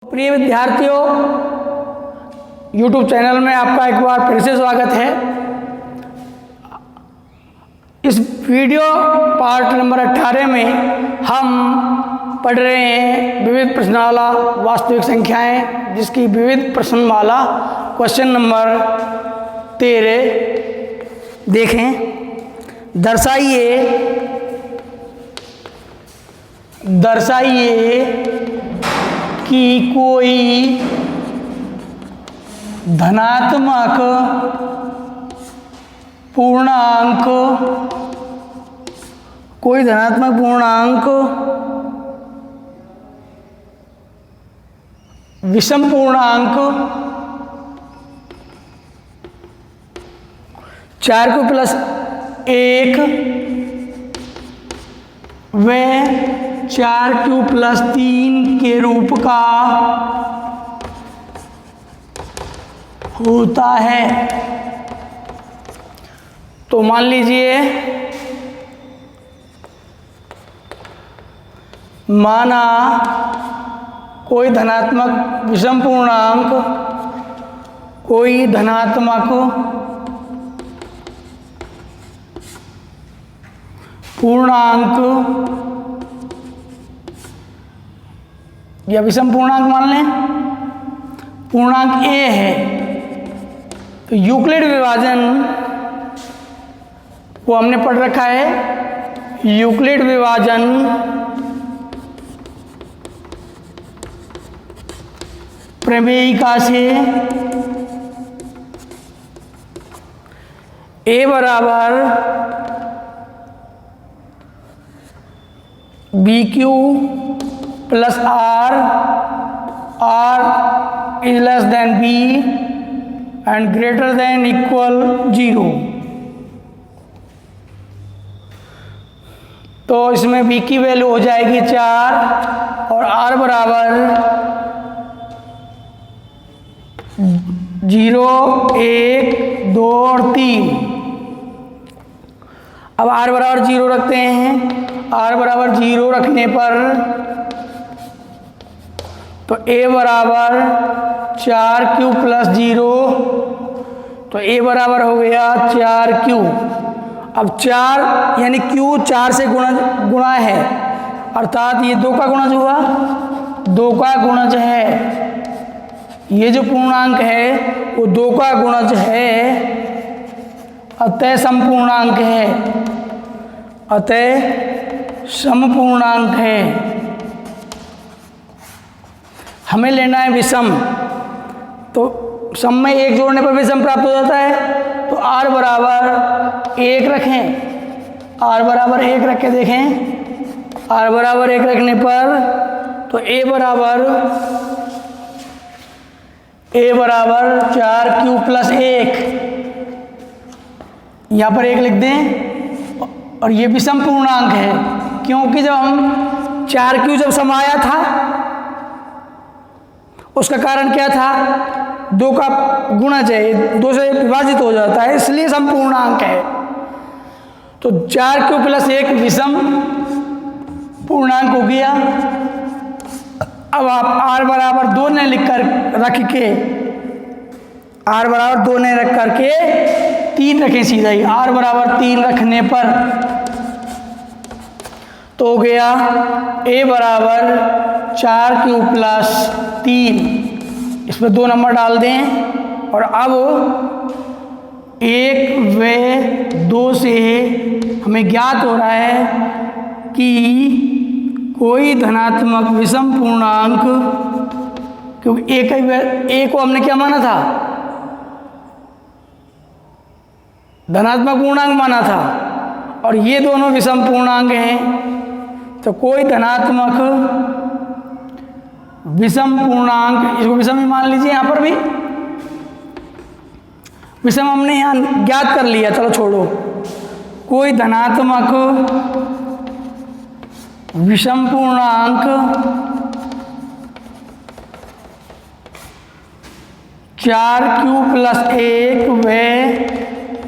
प्रिय विद्यार्थियों, YouTube channel में आपका एक बार फिर से स्वागत है। इस वीडियो पार्ट नंबर 18 में हम पढ़ रहे हैं विविध प्रश्नमाला वास्तविक संख्याएं, जिसकी विविध प्रश्नमाला क्वेश्चन नंबर 13। देखें, दर्शाइए कि कोई धनात्मक पूर्णांक विषम पूर्णांक 4q + 1 व 4q + 3 के रूप का होता है। तो मान लीजिए, माना कोई धनात्मक विषम पूर्णांक या विषम पूर्णांक मान लें, पूर्णांक a है, तो यूक्लिड विभाजन को हमने पढ़ रखा है। यूक्लिड विभाजन प्रमेयिका से a बराबर BQ + R, R is less than B and greater than equal 0। तो इसमें B की वैल्यू हो जाएगी 4 और R बराबर 0, 1, 2 और 3। अब R बराबर 0 रखते हैं। R बराबर 0 रखने पर तो A बराबर 4q + 0, तो A बराबर हो गया 4q। अब 4 यानी q 4 से गुणा है, अर्थात ये 2 का गुणज हुआ, 2 का गुणज है। ये जो पूर्णांक है वो 2 का गुणज है, अतः समपूर्णांक है, समपूर्णांक है। हमें लेना है विषम, तो सम में 1 जोड़ने पर विषम प्राप्त हो जाता है। तो R बराबर 1 रखें, R बराबर 1 रख के देखें। R बराबर 1 रखने पर तो A बराबर 4q + 1, यहाँ पर 1 लिख दें। और ये विषम पूर्णांक है, क्योंकि जब हम 4q जब समाया था उसका कारण क्या था, 2 का गुणज है, 2 से विभाजित हो जाता है, इसलिए समपूर्णांक है। तो 4q + 1 विषम पूर्णांक हो गया। अब आप R बराबर 2 ने रख करके 3 रखें सीधा ही। R बराबर 3 रखने पर तो हो गया A बराबर 4q + 3, इसमें 2 नंबर डाल दें। और अब 1 व 2 से हमें ज्ञात हो रहा है कि कोई धनात्मक विषम पूर्णांक, क्योंकि A को हमने क्या माना था, धनात्मक पूर्णांक माना था, और ये दोनों विषम पूर्णांक हैं। तो कोई धनात्मक विषम पूर्णांक, इसको विषम ही मान लीजिए, यहाँ पर भी विषम हमने यहाँ ज्ञात कर लिया, चलो छोड़ो। कोई धनात्मक विषम पूर्णांक 4q + 1 व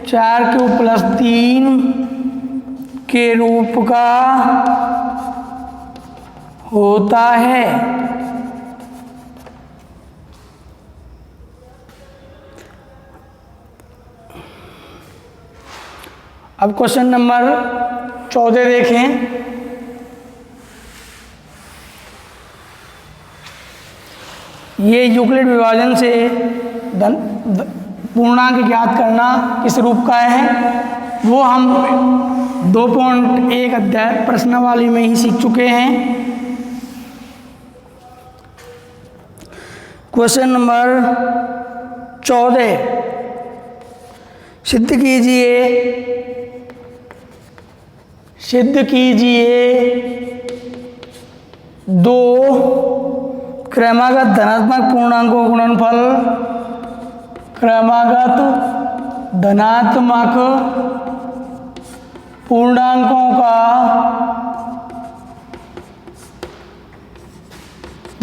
4q + 3 के रूप का होता है। अब क्वेश्चन नंबर 14 देखें। ये यूक्लिड विभाजन से पूर्णांक ज्ञात करना किस रूप का है वो हम 2.1 अध्याय प्रश्नावली में ही सीख चुके हैं। क्वेश्चन नंबर 14, सिद्ध कीजिए दो क्रमागत धनात्मक पूर्णांकों गुणनफल, क्रमागत धनात्मक पूर्णांकों का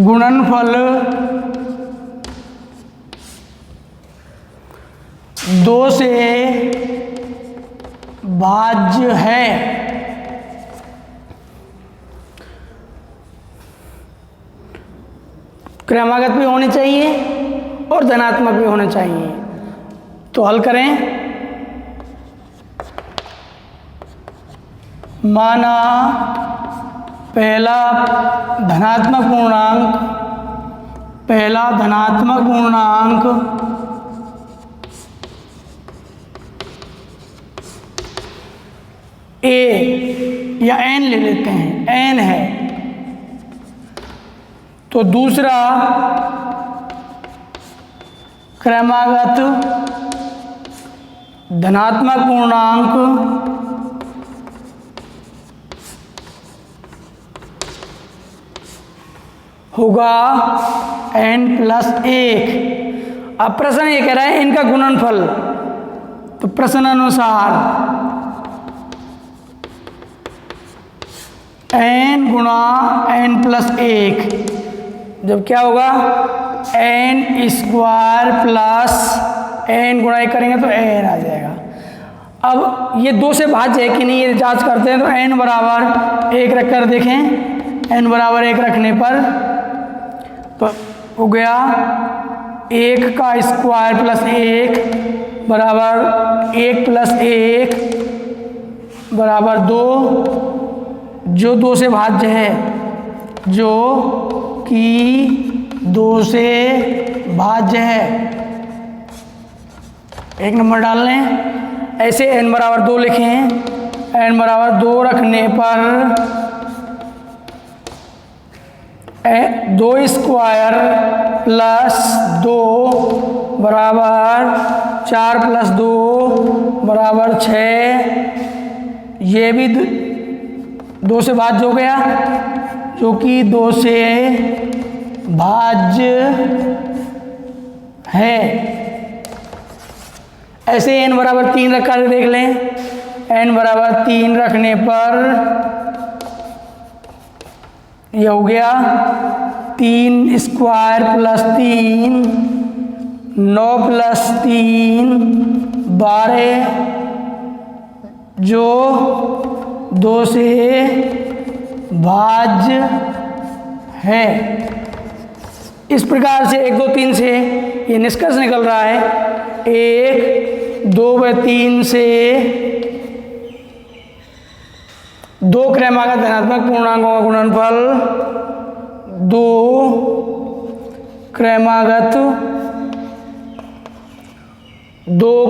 गुणनफल 2 से भाज्य है। क्रमागत भी होने चाहिए और धनात्मक भी होने चाहिए। तो हल करें। माना पहला धनात्मक पूर्णांक ए या एन ले लेते हैं, एन है। तो दूसरा क्रमागत धनात्मक पूर्णांक होगा n+1। अब प्रश्न ये कह रहा है इनका गुणनफल, तो प्रश्न अनुसार n गुणा n+1 जब क्या होगा n² प्लस n गुणा 1 करेंगे तो n आ जाएगा। अब ये 2 से भाज्य है कि नहीं ये जांच करते हैं। तो n बराबर 1 रख कर देखें। n बराबर 1 रखने पर तो हो गया 1 का स्क्वायर प्लस 1 बराबर 1 + 1 बराबर 2, जो 2 से भाज्य है, जो कि 2 से भाज्य है। 1 नंबर डाल लें। ऐसे n बराबर 2 लिखें। n बराबर 2 रखने पर 2 स्क्वायर प्लस 2 बराबर 4 + 2 बराबर 6। ये भी 2 से भाज्य हो गया, जो कि 2 से भाज्य है। ऐसे n बराबर 3 रखा देख लें। n बराबर 3 रखने पर यह हो गया 3 स्क्वायर प्लस 3 9 + 3 12, जो 2 से भाज्य है। इस प्रकार से 1 2 3 से ये निष्कर्ष निकल रहा है 1 2 व 3 से 2 क्रमागत धनात्मक पूर्णांकों का गुणनफल 2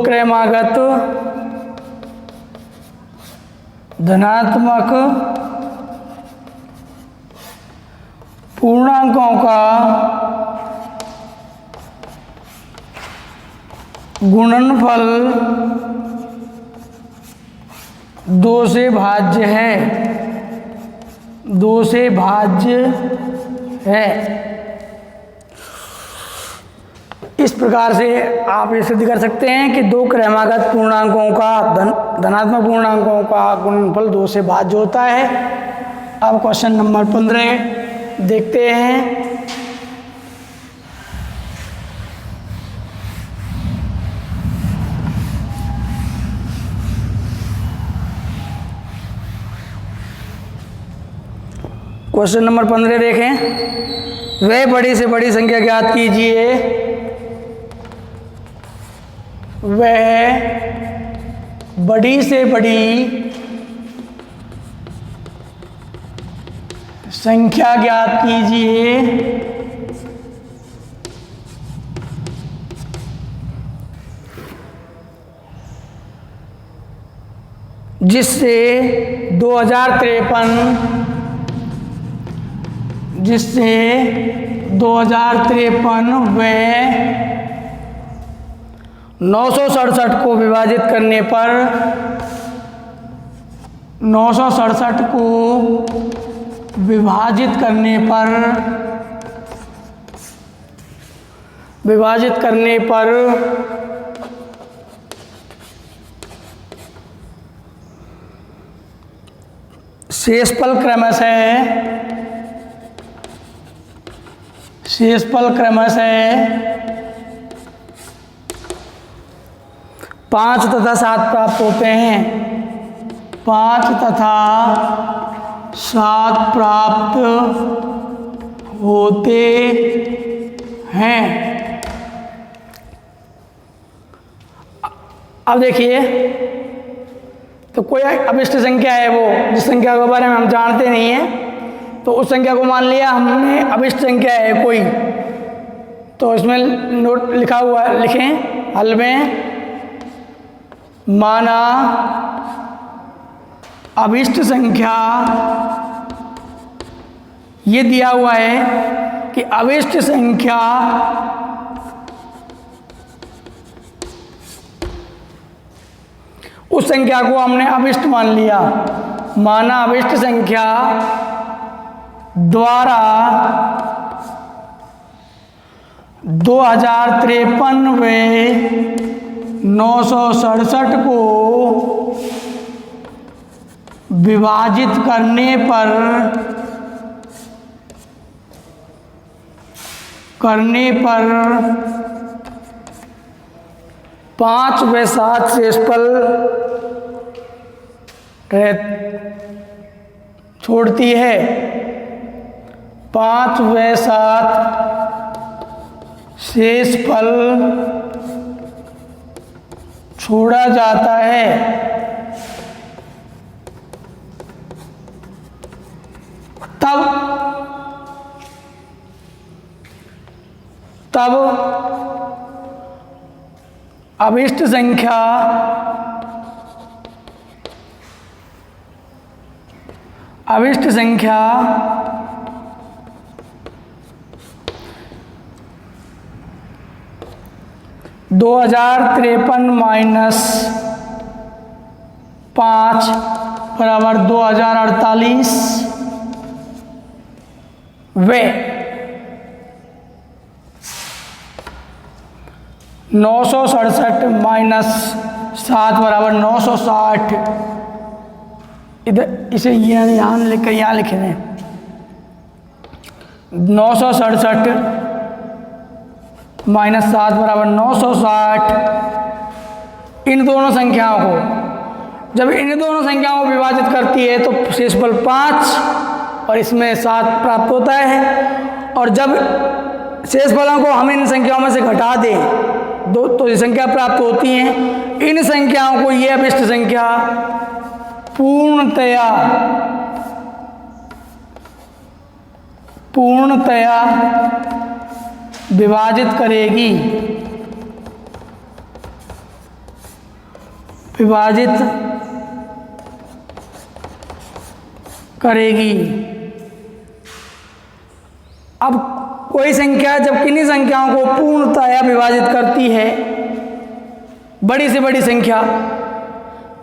क्रमागत धनात्मक पूर्णांकों का गुणनफल 2 से भाज्य है, 2 से भाज्य है। इस प्रकार से आप ये सिद्ध कर सकते हैं कि 2 क्रमागत पूर्णांकों का धनात्मक पूर्णांकों का गुणनफल 2 से भाज्य होता है। अब क्वेश्चन नंबर 15 देखते हैं। क्वेश्चन नंबर 15 देखें। वह बड़ी से बड़ी संख्या ज्ञात कीजिए, वह बड़ी से बड़ी संख्या ज्ञात कीजिए जिससे 2053 व 967 को विभाजित करने पर 967 को विभाजित करने पर शेषफल क्रमशः 5 तथा 7 प्राप्त होते हैं। 5 तथा 7 प्राप्त होते हैं। अब देखिए, तो कोई अभिष्ट संख्या है वो जिस संख्या के बारे में हम जानते नहीं हैं, तो उस संख्या को मान लिया हमने अभिष्ट संख्या है कोई, तो इसमें नोट लिखा हुआ है, लिखें हल में, माना अभिष्ट संख्या, ये दिया हुआ है कि अभिष्ट संख्या उस संख्या को हमने अभिष्ट मान लिया, माना अभिष्ट संख्या द्वारा 2053 व 967 को विभाजित करने पर 5 व 7 शेषफल छोड़ती है। 5 व 7 शेषफल छोड़ा जाता है। तब अभिष्ट संख्या अभिष्ट संख्या 2053 माइनस 5 बराबर 2048 व 967 माइनस 7 बराबर 960, इधर इसे यहाँ लिख कर यहाँ लिखे हैं 967 माइनस 7 बराबर 960। इन दोनों संख्याओं को जब इन दोनों संख्याओं को विभाजित करती है तो शेषफल 5 और इसमें 7 प्राप्त होता है। और जब शेषफलों को हम इन संख्याओं में से घटा दें तो ये संख्या प्राप्त होती हैं। इन संख्याओं को ये अभिष्ट संख्या पूर्णतया विभाजित करेगी। अब कोई संख्या जब किन्हीं संख्याओं को पूर्णतया विभाजित करती है, बड़ी से बड़ी संख्या,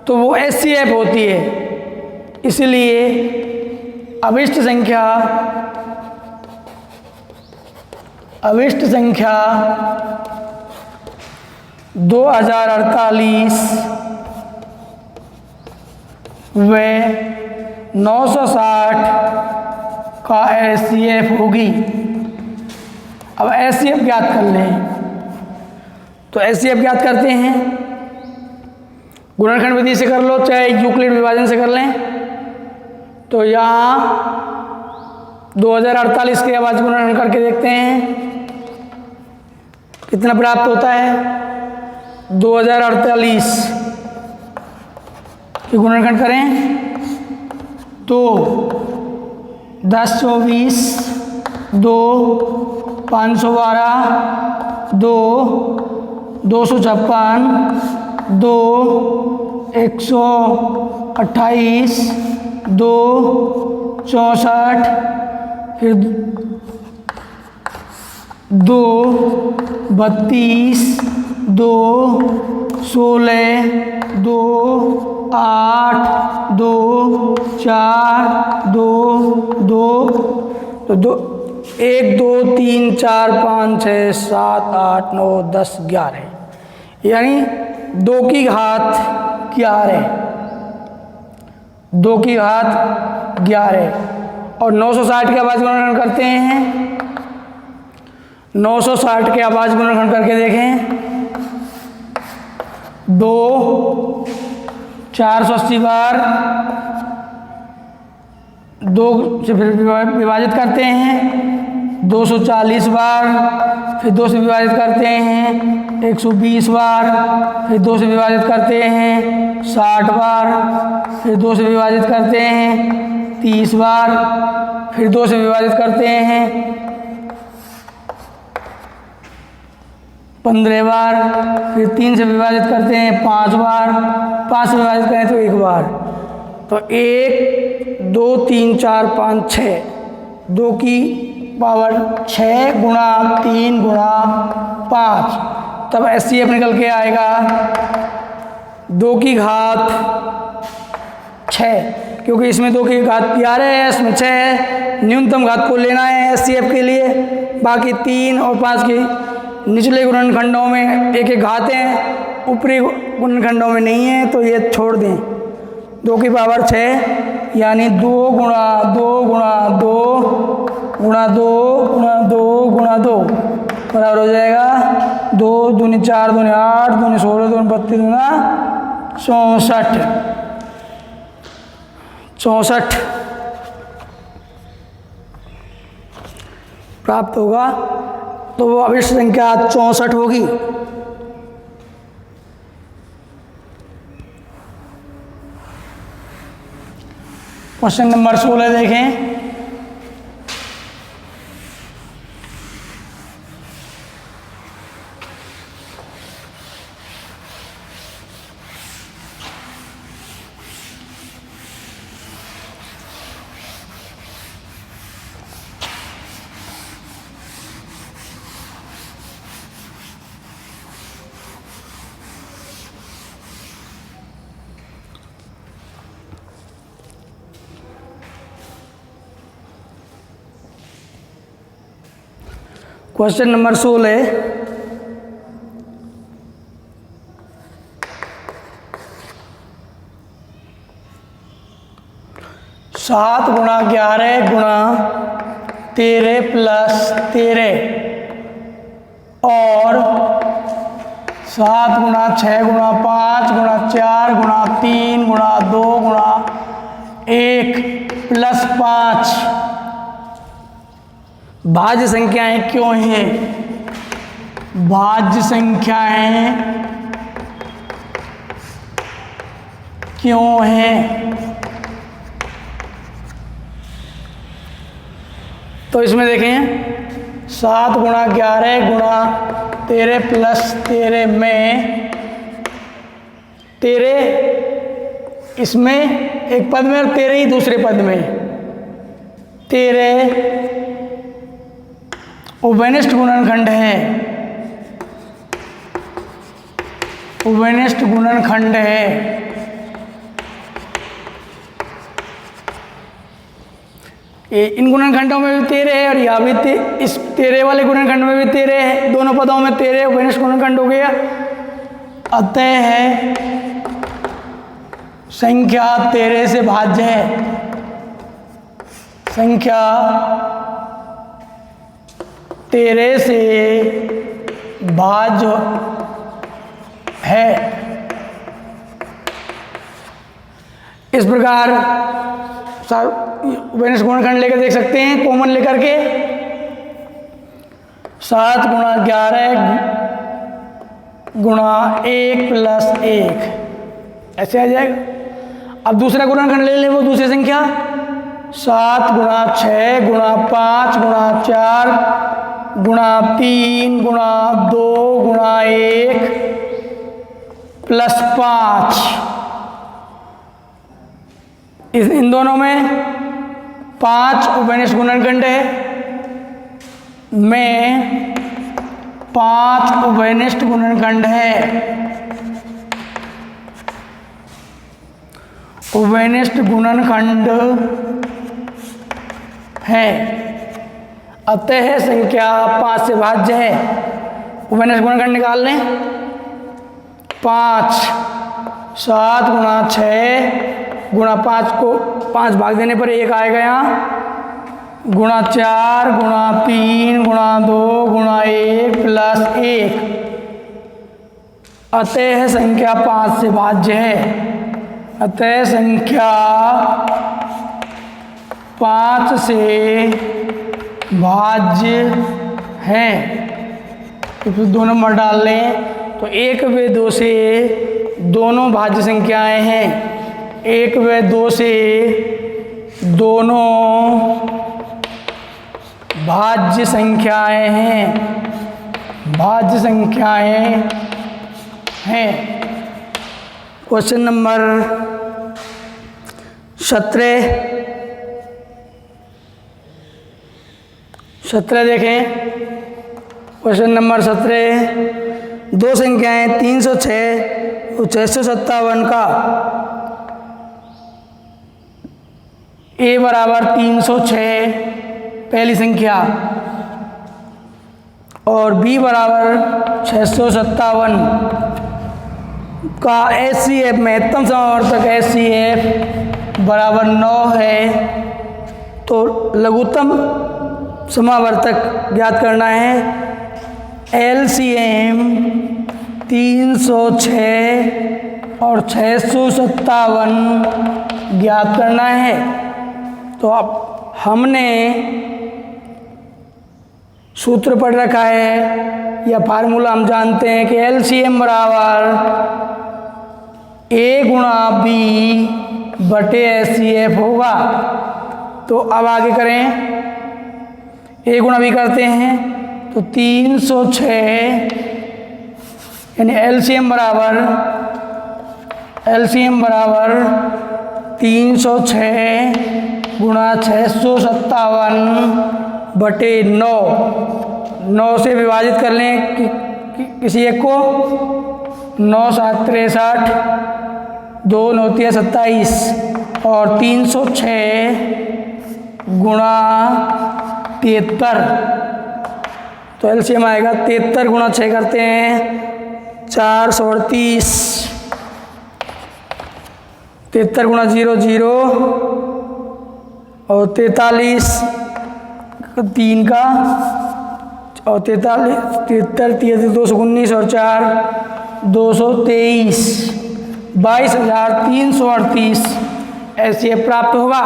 तो वो HCF होती है। इसलिए अभिष्ट संख्या 2048 व 960 का HCF होगी। अब HCF ज्ञात कर लें, तो HCF ज्ञात करते हैं, गुणनखंड विधि से कर लो चाहे यूक्लिड विभाजन से कर लें। तो यहाँ 2048 के बाद गुणनखंड करके देखते हैं कितना प्राप्त होता है। 2048 फिर गुणनखंड करें तो 10 24 2 512 2 256 2 128 2 64 फिर 2 32 2 16 2 8 2 4 2 2 तो 2 1 2 3 4 5 6 7 8 9 10 11 यानी 2 की घात 11 2 की घात 11 और 960 के आवाज गुणनखंड करते हैं। 960 के आवाज गुणनखंड करके देखें 2 480 बार 2 से फिर विभाजित करते हैं 240 बार, फिर 2 से विभाजित करते हैं 120 बार, फिर 2 से विभाजित करते हैं 60 बार, फिर 2 से विभाजित करते हैं 30 बार, फिर 2 से विभाजित करते हैं 15 बार, फिर 3 से विभाजित करते हैं 5 बार, 5 से विभाजित करें तो 1 बार। तो 1 2 3 4 5 6 2 की पावर 6 गुणा 3 गुणा 5 तब एचसीएफ निकल के आएगा 2 की घात 6 क्योंकि इसमें 2 की घात 11 है, इसमें 6 है। न्यूनतम घात को लेना है एचसीएफ के लिए, बाकी 3 और 5 की निचले गुणनखंडों में एक एक घात हैं, ऊपरी गुणनखंडों में नहीं है तो ये छोड़ दें। 2 की पावर 6 यानी 2 गुणा 2 गुणा 2 गुणा 2 गुणा 2 गुणा 2 बराबर हो जाएगा 2 दूनी 4 दूनी 8 दूनी 16 दूनी 32 दूना 64 प्राप्त होगा। तो वो अभिष्ट संख्या 64 होगी। क्वेश्चन नंबर 16 देखें। क्वेश्चन नंबर 16 7 गुणा 11 गुणा 13 प्लस 13 और 7 गुणा 6 गुणा 5 गुणा 4 गुणा 3 गुणा 2 गुणा 1 प्लस 5 भाज्य संख्याएं क्यों हैं? भाज्य संख्याएं क्यों हैं? तो इसमें देखें 7 गुणा 11 गुणा 13 प्लस 13 में 13 इसमें एक पद में और 13 ही दूसरे पद में। 13 उभयनिष्ठ गुणनखंड है, उभयनिष्ठ गुणनखंड है। इन गुणनखंडों में भी 13 है और यहाँ भी इस 13 वाले गुणनखंड में भी 13 है। दोनों पदों में 13 उभयनिष्ठ गुणनखंड हो गया। अतः है संख्या 13 से भाज्य है। संख्या 13 से भाज्य है। इस प्रकार उभयनिष्ठ गुणनखंड लेकर देख सकते हैं, कॉमन लेकर के 7 गुणा 11 गुणा 1 प्लस 1 ऐसे आ जाएगा। अब दूसरा गुणनखंड ले लें, वो दूसरी संख्या 7 गुणा 6 गुणा 5 गुणा 4 गुणा 3 गुणा 2 गुणा 1 प्लस 5। इन दोनों में 5 उभयनिष्ठ गुणनखंड है, में 5 उभयनिष्ठ गुणनखंड है। उभयनिष्ठ गुणनखंड है, अतः संख्या 5 से भाज्य है। उभयनिष्ठ गुणनखंड निकाल लें। 5 7 गुणा 6 गुणा 5 को 5 भाग देने पर 1 आएगा यहाँ, गुणा 4 गुणा 3 गुणा 2 गुणा 1 प्लस 1, अतः संख्या 5 से भाज्य है। अतः संख्या 5 से भाज्य है। तो फिर 2 नंबर डाल लें तो 1 व 2 से दोनों भाज्य संख्याएं हैं। 1 व 2 से दोनों भाज्य संख्याएं हैं, भाज्य संख्याएं हैं। क्वेश्चन नंबर 17 देखें। क्वेश्चन नंबर 17, दो संख्याएं 306 और 657 का a बराबर 306 पहली संख्या और b बराबर 657 का HCF महत्तम समावर्तक HCF बराबर 9 है, तो लघुत्तम समावर्तक ज्ञात करना है। LCM 306 और 657 ज्ञात करना है। तो अब हमने सूत्र पढ़ रखा है या फार्मूला हम जानते हैं कि LCM बराबर A गुणा B बटे HCF होगा। तो अब आगे करें, A गुणा B करते हैं तो 306 यानी LCM बराबर 306 गुणा 657 बटे 9 से विभाजित कर लें किसी एक को। 9 7 63, 2 9 27 और 306 गुणा 73, तो एलसीएम आएगा 73 गुणा 6 करते हैं 438, 73 गुणा 0 0 और 43 3 का और 73 219 और 4 223, 22,338 एचसीएफ प्राप्त होगा।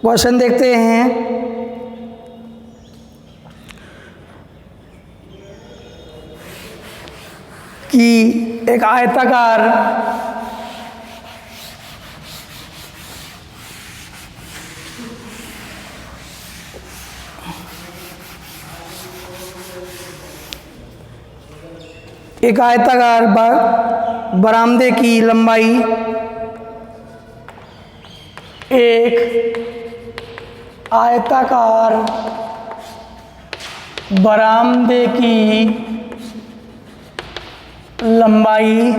क्वेश्चन देखते हैं कि एक आयताकार बरामदे की लंबाई बरामदे की लंबाई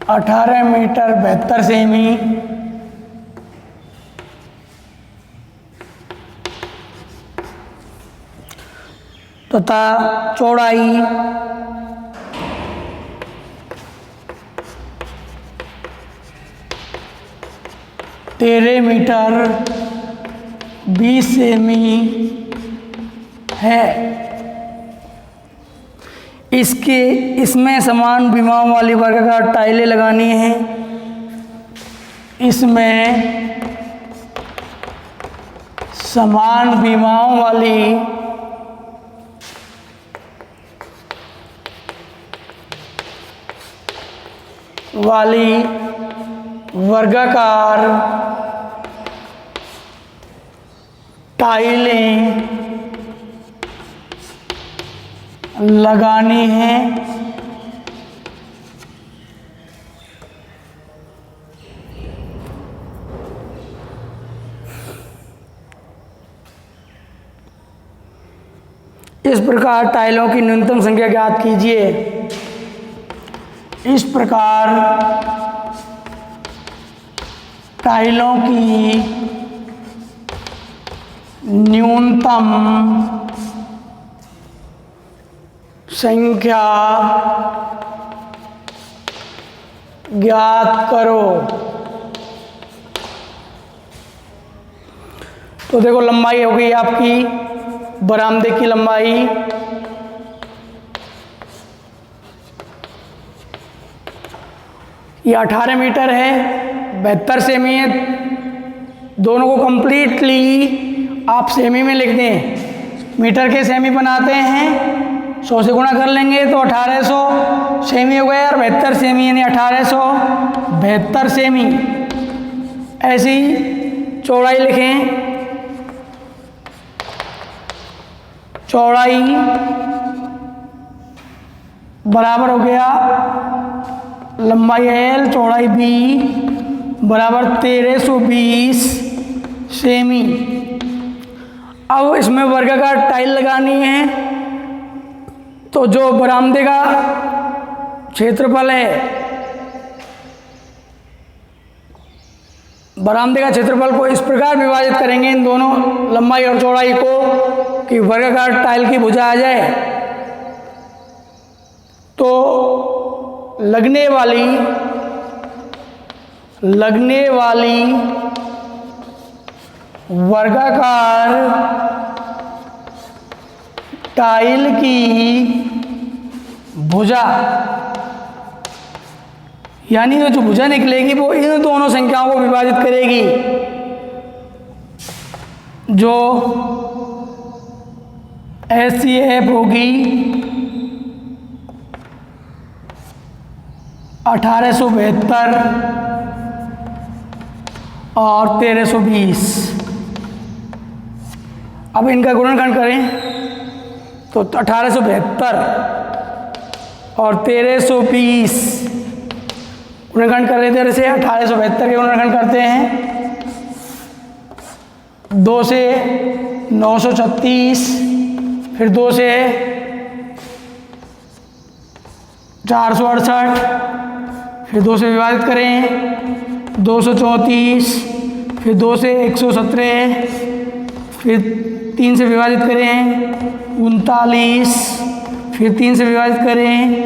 18 मीटर 72 सेमी तथा चौड़ाई 13 मीटर 20 सेमी है। इसमें समान विमाओं वाली वर्गाकार टाइलें लगानी हैं। इसमें समान विमाओं वाली वर्गाकार टाइलें लगानी हैं। इस प्रकार टाइलों की न्यूनतम संख्या ज्ञात कीजिए। इस प्रकार टाइलों की न्यूनतम संख्या ज्ञात करो। तो देखो लंबाई हो गई आपकी, बरामदे की लंबाई ये 18 मीटर है, 72 सेमी है। दोनों को कंप्लीटली आप सेमी में लिख दें। मीटर के सेमी बनाते हैं, 100 से गुणा कर लेंगे तो 1800 सेमी हो गया, और 72 सेमी यानी 1872 सेमी। ऐसी चौड़ाई लिखें। चौड़ाई बराबर हो गया लंबाई L, चौड़ाई B बराबर 1320 सेमी। अब इसमें वर्गाकार टाइल लगानी है, तो जो बरामदे का क्षेत्रफल है, बरामदे का क्षेत्रफल को इस प्रकार विभाजित करेंगे इन दोनों लंबाई और चौड़ाई को कि वर्गाकार टाइल की भुजा आ जाए। तो लगने वाली वर्गाकार टाइल की भुजा, यानी जो भुजा निकलेगी वो इन दोनों संख्याओं को विभाजित करेगी। जो SCF होगी 1872 और 1320। अब इनका गुणनखंड करें तो 1872 और 1320 गुणनखंड कर लेते हैं। जैसे 1872 के गुणनखंड करते हैं, 2 से 936, फिर 2 से 468, फिर 2 से विभाजित करें 234, फिर 2 से 117, फिर 3 से विभाजित करें 39, फिर 3 से विभाजित करें